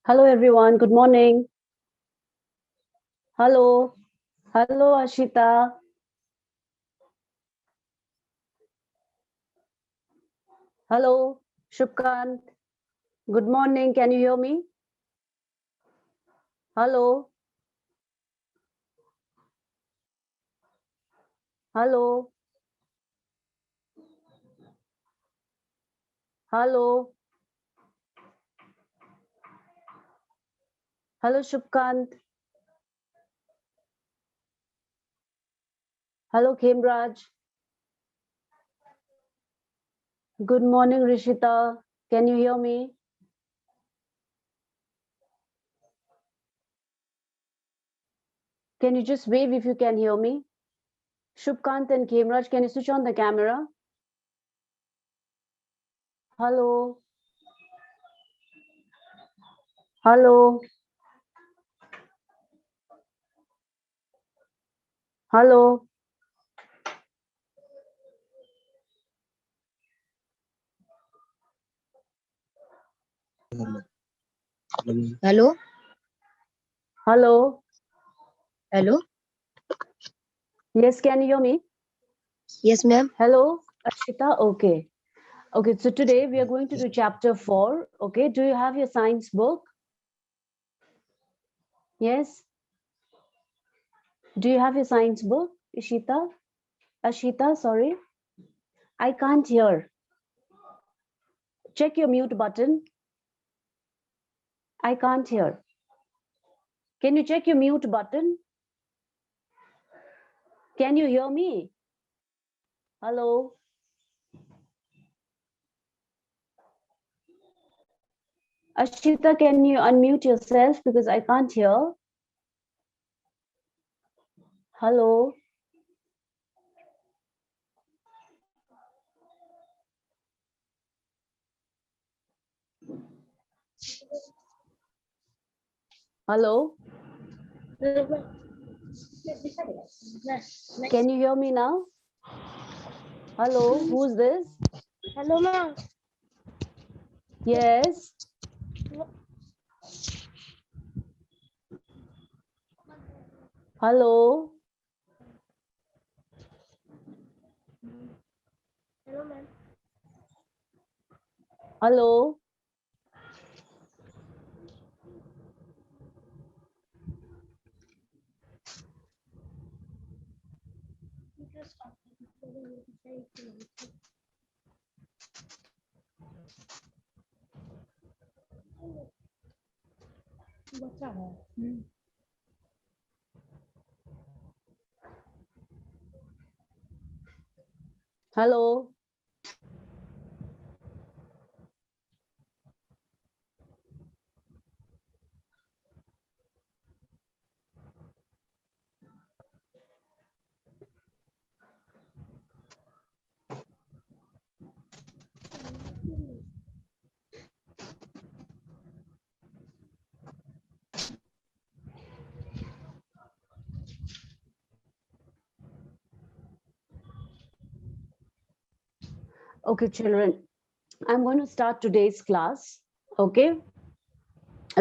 Hello, everyone. Good morning. Hello. Hello, Ashita. Hello, Shubkant. Good morning. Can you hear me? Hello. Hello. Hello. Hello, Shubkant. Hello, Khemraj. Good morning, Rishita. Can you hear me? Can you just wave if you can hear me? Shubkant and Khemraj, can you switch on the camera? Hello. Hello. Hello. Hello. Hello. Hello. Yes, can you hear me? Yes, ma'am. Hello, Ashita. Okay. Okay, so today we are going to do chapter 4. Okay, do you have your science book? Yes. Do you have your science book, Ishita? Ashita, sorry. I can't hear. Check your mute button. I can't hear. Can you check your mute button? Can you hear me? Hello? Ashita, can you unmute yourself because I can't hear? Hello? Hello? Can you hear me now? Hello, who's this? Hello, ma'am. Yes. Hello? Hello, ma'am. Hello? Hello? Okay, children, I'm going to start today's class. Okay.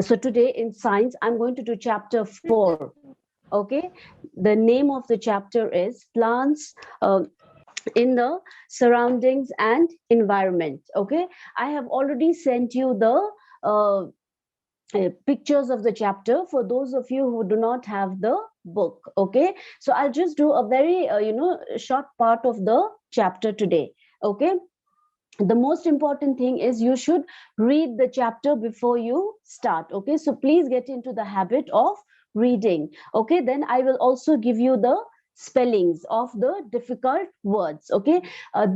So today in science, I'm going to do chapter 4. Okay. The name of the chapter is plants in the surroundings and environment. Okay. I have already sent you the pictures of the chapter for those of you who do not have the book. Okay. So I'll just do a very, short part of the chapter today. Okay. The most important thing is you should read the chapter before you start. Okay, so please get into the habit of reading. Okay, then I will also give you the spellings of the difficult words. Okay,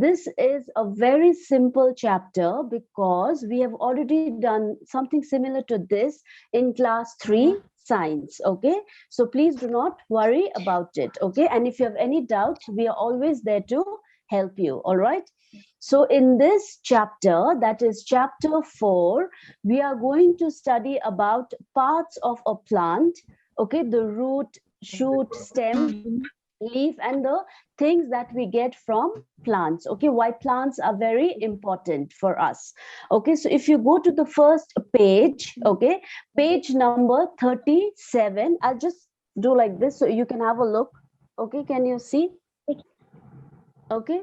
this is a very simple chapter because we have already done something similar to this in class 3 science. Okay, so please do not worry about it. Okay, and if you have any doubts, we are always there to help you. All right. So in this chapter, that is chapter 4, we are going to study about parts of a plant. Okay, the root, shoot, stem, leaf and the things that we get from plants. Okay, why plants are very important for us. Okay, so if you go to the first page, okay, page number 37, I'll just do like this so you can have a look. Okay, can you see? Okay,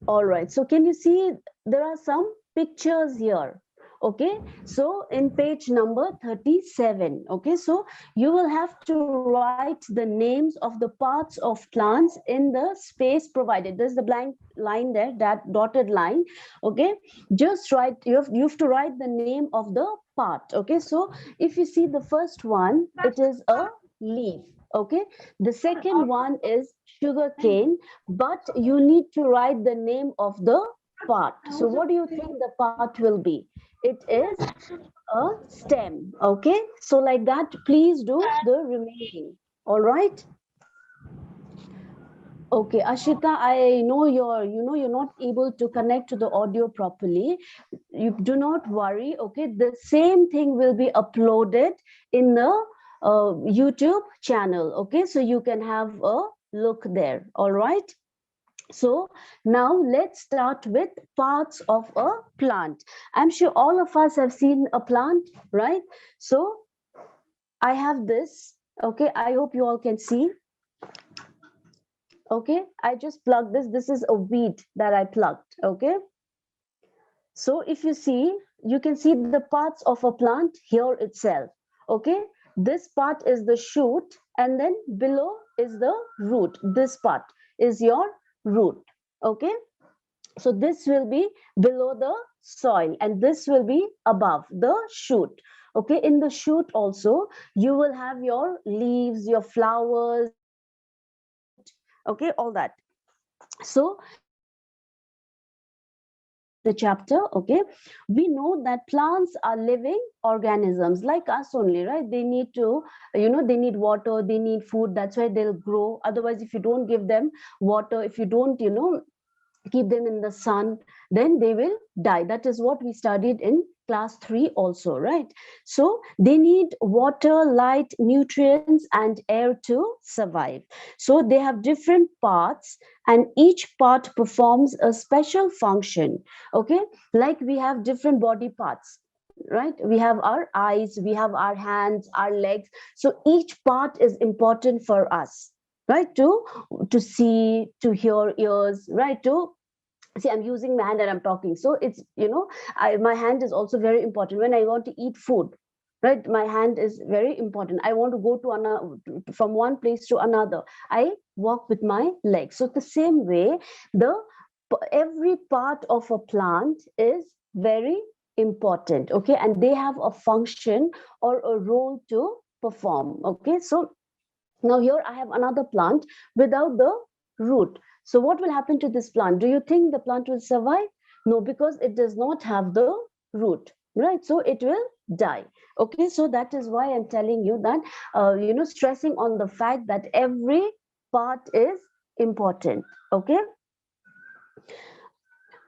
all right, so can you see there are some pictures here? Okay, so in page number 37, okay, so you will have to write the names of the parts of plants in the space provided. There's the blank line there, that dotted line. Okay, just write, you have to write the name of the part. Okay, so if you see the first one, it is a leaf. Okay, the second one is sugar cane, but you need to write the name of the part. So what do you think the part will be? It is a stem. Okay, so like that, please do the remaining. All right. Okay, Ashita, I know you're not able to connect to the audio properly. You do not worry. Okay, the same thing will be uploaded in the YouTube channel. Okay, so you can have a look there. All right. So now let's start with parts of a plant. I'm sure all of us have seen a plant, right? So I have this. Okay, I hope you all can see. Okay, I just plugged this. This is a weed that I plugged. Okay, so if you see, you can see the parts of a plant here itself. Okay, this part is the shoot, and then below is the root. This part is your root. Okay, so this will be below the soil, and this will be above the shoot. Okay, in the shoot also, you will have your leaves, your flowers, okay, all that. So the chapter, okay, we know that plants are living organisms like us only, right? They need to, they need water, they need food, that's why they'll grow. Otherwise, if you don't give them water, if you don't, keep them in the sun, then they will die. That is what we studied in class 3 also, right? So they need water, light, nutrients, and air to survive. So they have different parts, and each part performs a special function. Okay, like we have different body parts, right? We have our eyes, we have our hands, our legs. So each part is important for us, right? To see, to hear, ears, right? To see, I'm using my hand and I'm talking, so it's, my hand is also very important. When I want to eat food, right, my hand is very important. I want to go to another, from one place to another, I walk with my legs. So the same way, the every part of a plant is very important. Okay, and they have a function or a role to perform. Okay, so now here I have another plant without the root. So what will happen to this plant? Do you think the plant will survive? No, because it does not have the root, right? So it will die. Okay, so that is why I'm telling you that, stressing on the fact that every part is important. Okay.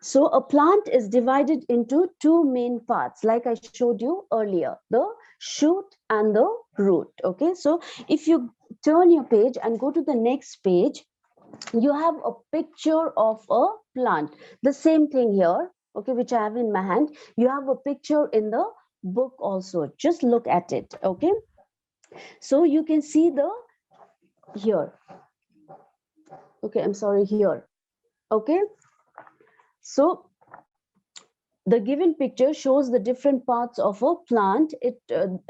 So a plant is divided into two main parts, like I showed you earlier, the shoot and the root. Okay, so if you turn your page and go to the next page, you have a picture of a plant. The same thing here, okay, which I have in my hand. You have a picture in the book also. Just look at it. Okay, so you can see the here. Okay, I'm sorry, here. Okay, so the given picture shows the different parts of a plant. It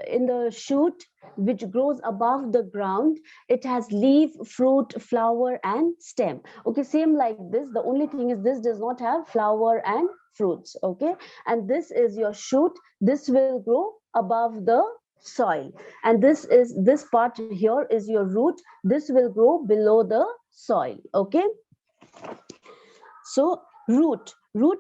in the shoot, which grows above the ground, it has leaf, fruit, flower, and stem. Okay, same like this. The only thing is this does not have flower and fruits. Okay, and this is your shoot. This will grow above the soil, and this part here is your root. This will grow below the soil. Okay, so root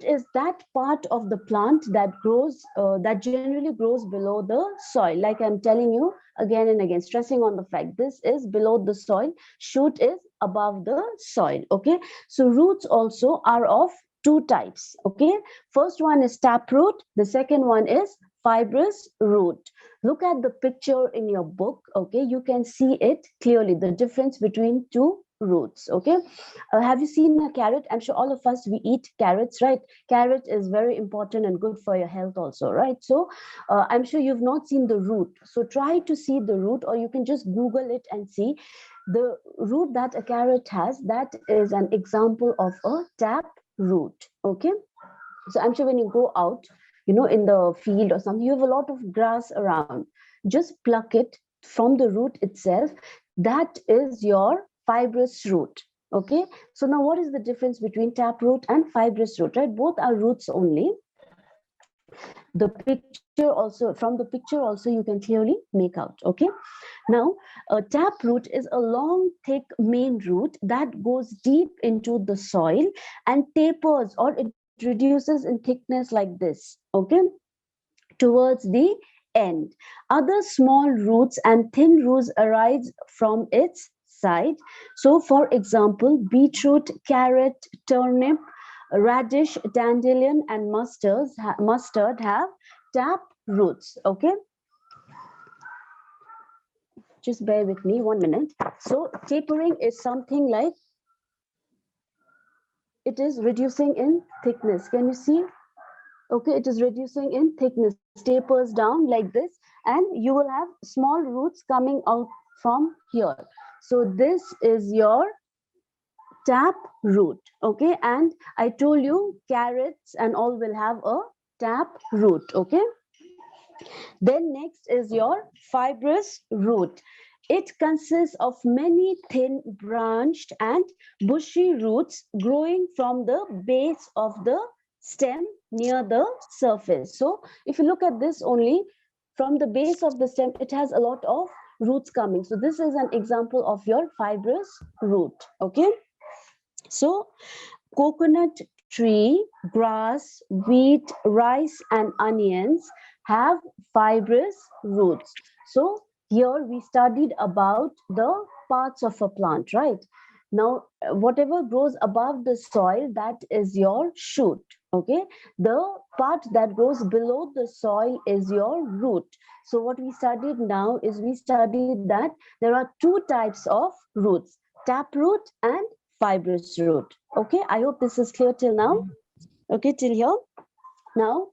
is that part of the plant that grows, that generally grows below the soil. Like I'm telling you again and again, stressing on the fact this is below the soil, shoot is above the soil. Okay, so roots also are of two types. Okay, first one is taproot, the second one is fibrous root. Look at the picture in your book. Okay, you can see it clearly, the difference between two roots. Okay, have you seen a carrot? I'm sure all of us, we eat carrots, right? Carrot is very important and good for your health also, right? So I'm sure you've not seen the root, so try to see the root, or you can just Google it and see the root that a carrot has. That is an example of a tap root. Okay, so I'm sure when you go out, in the field or something, you have a lot of grass around. Just pluck it from the root itself. That is your fibrous root. Okay. So now what is the difference between tap root and fibrous root, right? Both are roots only. The picture also, from the picture also, you can clearly make out. Okay. Now, a tap root is a long, thick main root that goes deep into the soil and tapers, or it reduces in thickness like this, okay, towards the end. Other small roots and thin roots arise from its side. So, for example, beetroot, carrot, turnip, radish, dandelion, and mustard have tap roots. Okay, just bear with me 1 minute. So tapering is something like, it is reducing in thickness. Can you see? Okay, it is reducing in thickness, tapers down like this, and you will have small roots coming out from here. So this is your tap root. Okay, and I told you carrots and all will have a tap root. Okay, then next is your fibrous root. It consists of many thin, branched, and bushy roots growing from the base of the stem near the surface. So, if you look at this only, from the base of the stem, it has a lot of roots coming. So, this is an example of your fibrous root. Okay. So, coconut tree, grass, wheat, rice, and onions have fibrous roots. So here we studied about the parts of a plant, right? Now, whatever grows above the soil, that is your shoot. Okay, the part that grows below the soil is your root. So what we studied now is, we studied that there are two types of roots: taproot and fibrous root. Okay, I hope this is clear till now. Okay, till here. Now,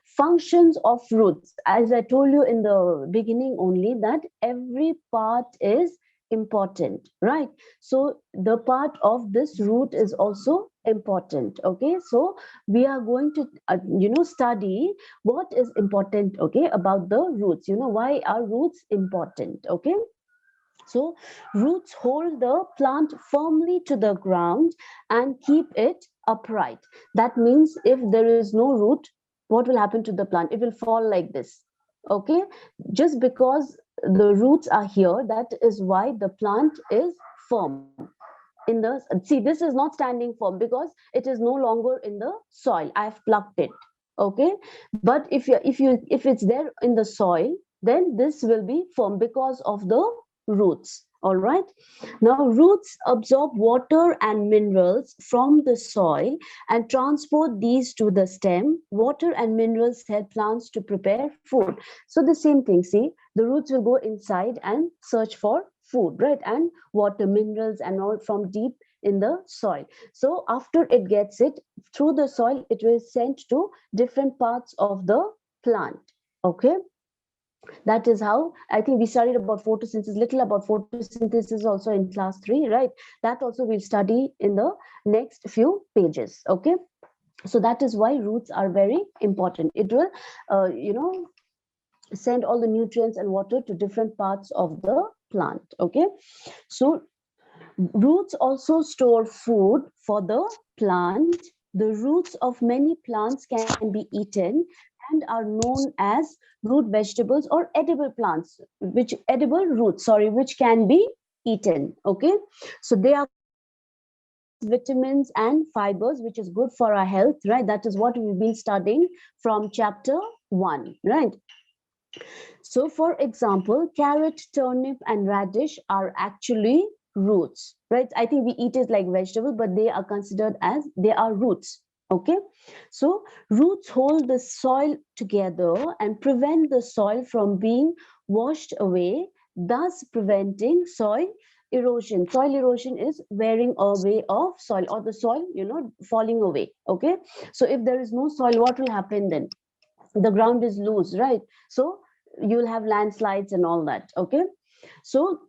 functions of roots. As I told you in the beginning only, that every part is important, right? So the part of this root is also important. Okay, so we are going to study what is important, okay, about the roots. Why are roots important? Okay, so roots hold the plant firmly to the ground and keep it upright. That means if there is no root, what will happen to the plant? It will fall like this. Okay, just because the roots are here, that is why the plant is firm. See, this is not standing firm because it is no longer in the soil. I have plucked it. Okay, but if it's there in the soil, then this will be firm because of the roots. All right, now roots absorb water and minerals from the soil and transport these to the stem. Water and minerals help plants to prepare food. So the same thing, see, the roots will go inside and search for food, right? And water, minerals, and all from deep in the soil. So after it gets it through the soil, it will send to different parts of the plant. Okay, that is how, I think we studied about photosynthesis, little about photosynthesis also in class 3, right? That also we'll study in the next few pages. Okay, so that is why roots are very important. It will send all the nutrients and water to different parts of the plant. Okay, so roots also store food for the plant. The roots of many plants can be eaten and are known as root vegetables or edible plants, which can be eaten. Okay, so they are vitamins and fibers, which is good for our health, right? That is what we've been studying from chapter 1, right? So, for example, carrot, turnip, and radish are actually roots, right? I think we eat it like vegetable, but they are considered as, they are roots. Okay, so roots hold the soil together and prevent the soil from being washed away, thus preventing soil erosion. Soil erosion is wearing away of soil, or the soil, falling away. Okay, so if there is no soil, what will happen then? The ground is loose, right? So you'll have landslides and all that. Okay, so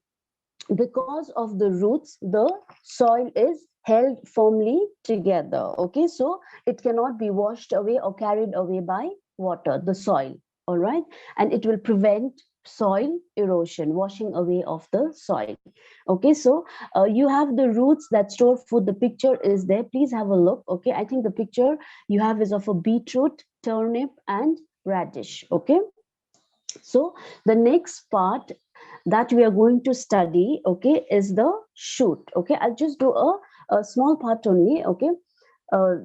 because of the roots, the soil is held firmly together. Okay, so it cannot be washed away or carried away by water, the soil. All right, and it will prevent soil erosion, washing away of the soil. Okay, so you have the roots that store food. The picture is there, please have a look. Okay, I think the picture you have is of a beetroot, turnip and radish. Okay, so the next part that we are going to study, okay, is the shoot. Okay, I'll just do a small part only. Okay, uh,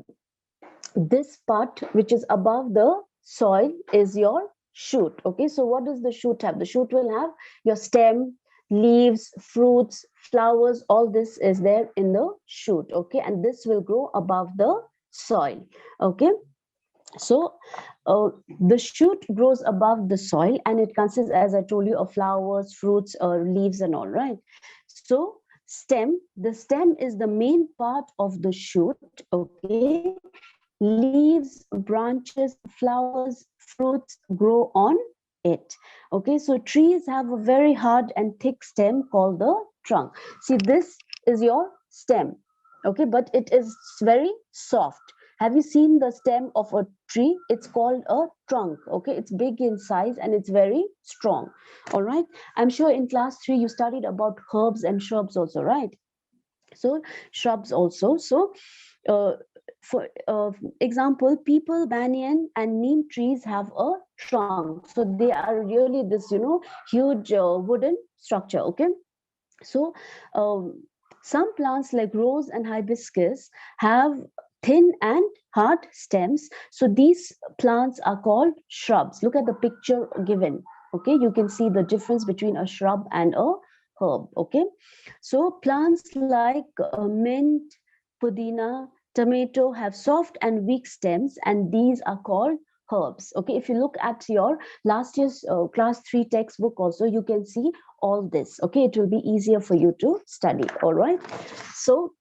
this part which is above the soil is your shoot. Okay, so what does the shoot have? The shoot will have your stem, leaves, fruits, flowers. All this is there in the shoot. Okay, and this will grow above the soil. Okay, so the shoot grows above the soil, and it consists, as I told you, of flowers, fruits, leaves and all, right? So the stem is the main part of the shoot. Okay, leaves, branches, flowers, fruits grow on it. Okay, so trees have a very hard and thick stem called the trunk. See, this is your stem. Okay, but it is very soft. Have you seen the stem of a tree? It's called a trunk. Okay, it's big in size and it's very strong. All right, I'm sure in class 3 you studied about herbs and shrubs also, right? So shrubs also. So for example, people, banyan and neem trees have a trunk. So they are really this, huge wooden structure. Okay, so some plants like rose and hibiscus have thin and hard stems. So these plants are called shrubs. Look at the picture given. Okay, you can see the difference between a shrub and a herb. Okay, so plants like mint, pudina, tomato have soft and weak stems, and these are called herbs. Okay, if you look at your last year's class 3 textbook also, you can see all this. Okay, it will be easier for you to study. All right, so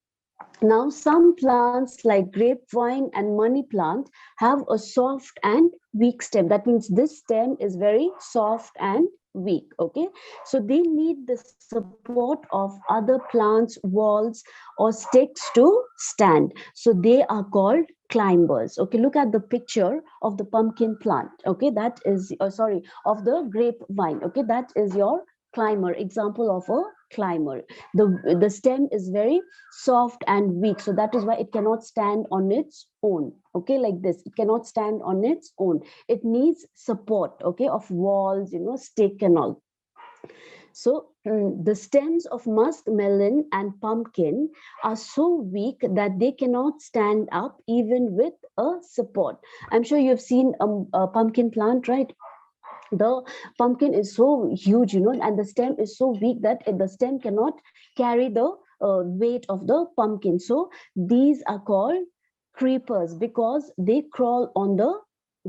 now some plants like grapevine and money plant have a soft and weak stem. That means this stem is very soft and weak. Okay, so they need the support of other plants, walls or sticks to stand. So they are called climbers. Okay, look at the picture of the pumpkin plant. Okay, that is sorry, of the grapevine. Okay, that is your climber, example of a climber. The stem is very soft and weak, so that is why it cannot stand on its own. Okay, like this, it cannot stand on its own. It needs support, okay, of walls, stick and all. So the stems of musk melon and pumpkin are so weak that they cannot stand up even with a support. I'm sure you've seen a pumpkin plant, right? The pumpkin is so huge, and the stem is so weak that the stem cannot carry the weight of the pumpkin. So these are called creepers because they crawl on the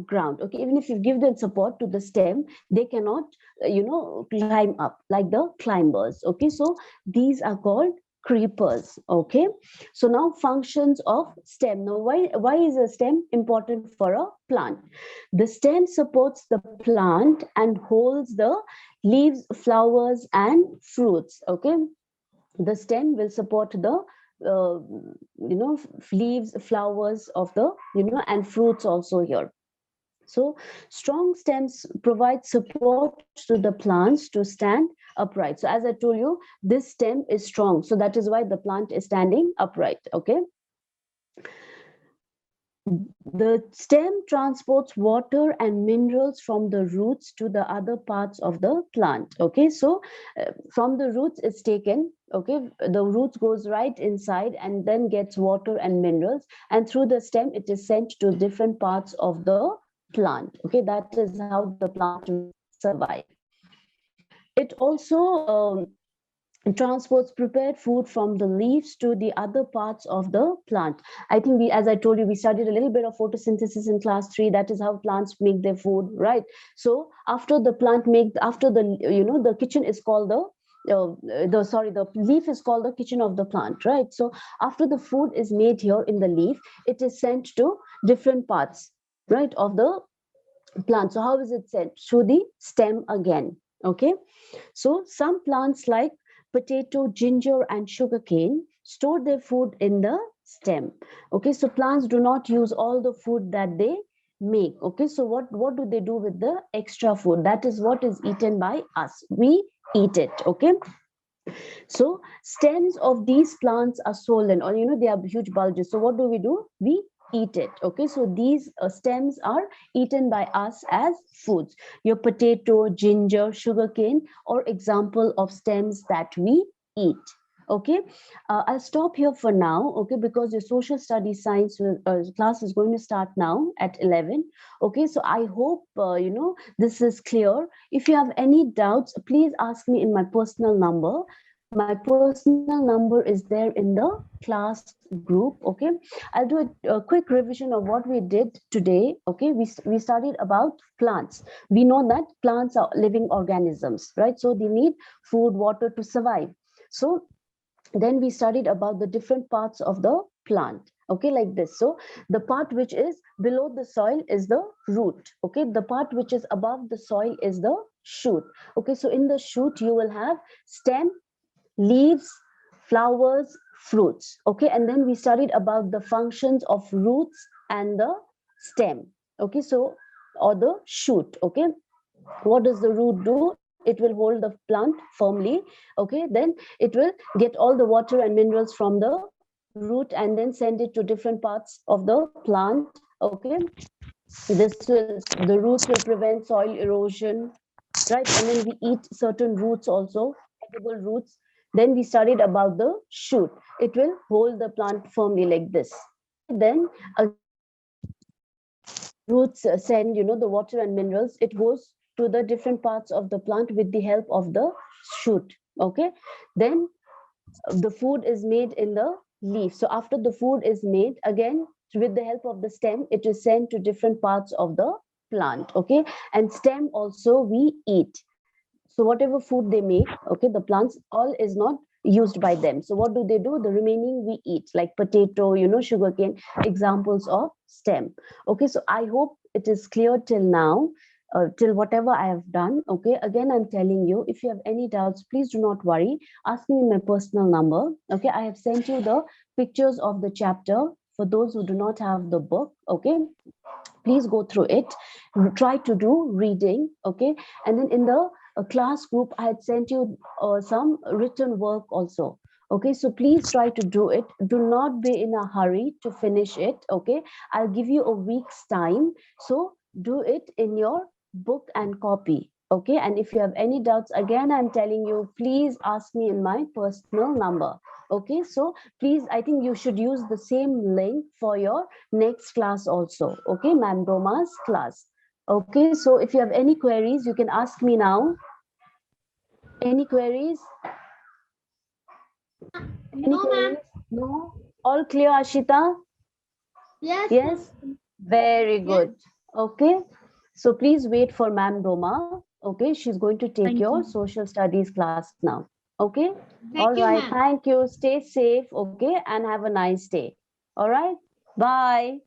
ground. Okay, even if you give them support to the stem, they cannot climb up like the climbers. Okay, so these are called creepers. Okay, so now functions of stem. Now why is a stem important for a plant? The stem supports the plant and holds the leaves, flowers and fruits. Okay, the stem will support the leaves, flowers of the and fruits also here. So strong stems provide support to the plants to stand upright. So as I told you, this stem is strong. So that is why the plant is standing upright. Okay. The stem transports water and minerals from the roots to the other parts of the plant. Okay, so from the roots it's taken. Okay, the roots goes right inside and then gets water and minerals, and through the stem it is sent to different parts of the plant. Okay, that is how the plant will survive. It also transports prepared food from the leaves to the other parts of the plant. I think as I told you, we studied a little bit of photosynthesis in class 3. That is how plants make their food, right? So after the plant after the the kitchen is called the the leaf is called the kitchen of the plant, right? So after the food is made here in the leaf, it is sent to different parts, right, of the plant. So how is it sent? Through the stem again. Okay, so some plants like potato, ginger, and sugarcane store their food in the stem. Okay, so plants do not use all the food that they make. Okay, so what do they do with the extra food? That is what is eaten by us. We eat it. Okay, so stems of these plants are swollen, or they have huge bulges. So what do? We eat it. Okay, so these stems are eaten by us as foods. Your potato, ginger, sugarcane, or example of stems that we eat. Okay, I'll stop here for now. Okay, because your social studies science class is going to start now at 11. Okay, so I hope this is clear. If you have any doubts, please ask me in my personal number. My personal number is there in the class group. Okay, I'll do a quick revision of what we did today. Okay, we studied about plants. We know that plants are living organisms, right? So they need food, water to survive. So then we studied about the different parts of the plant. Okay, like this. So the part which is below the soil is the root. Okay, the part which is above the soil is the shoot. Okay, so in the shoot you will have stem, leaves, flowers, fruits. Okay, and then we studied about the functions of roots and the stem. Okay, so or the shoot. Okay, what does the root do? It will hold the plant firmly. Okay, then it will get all the water and minerals from the root and then send it to different parts of the plant. Okay, the roots will prevent soil erosion, right? And then we eat certain roots also, edible roots. Then we studied about the shoot. It will hold the plant firmly like this. Then roots send the water and minerals. It goes to the different parts of the plant with the help of the shoot. Okay, then the food is made in the leaf. So after the food is made, again with the help of the stem, it is sent to different parts of the plant. Okay, and stem also we eat. So whatever food they make, okay, the plants all is not used by them. So what do? The remaining we eat, like potato, sugarcane, examples of stem. Okay, so I hope it is clear till now, till whatever I have done. Okay, again I'm telling you, if you have any doubts, please do not worry. Ask me in my personal number. Okay, I have sent you the pictures of the chapter for those who do not have the book. Okay, please go through it, try to do reading. Okay, and then in the class group I had sent you some written work also. Okay, so please try to do it. Do not be in a hurry to finish it. Okay, I'll give you a week's time, so do it in your book and copy. Okay, and if you have any doubts, again I'm telling you, please ask me in my personal number. Okay, so please, I think you should use the same link for your next class also. Okay, Ma'am Doma's class. Okay, so if you have any queries, you can ask me now. Any queries? Any No, queries? ma'am. No? All clear, Ashita? Yes. Yes? Very good. Okay, so please wait for Ma'am Doma. Okay, she's going to take Thank your you. social studies class now. Okay, Thank all you, right. ma'am. Thank you. Stay safe. Okay, and have a nice day. All right. Bye.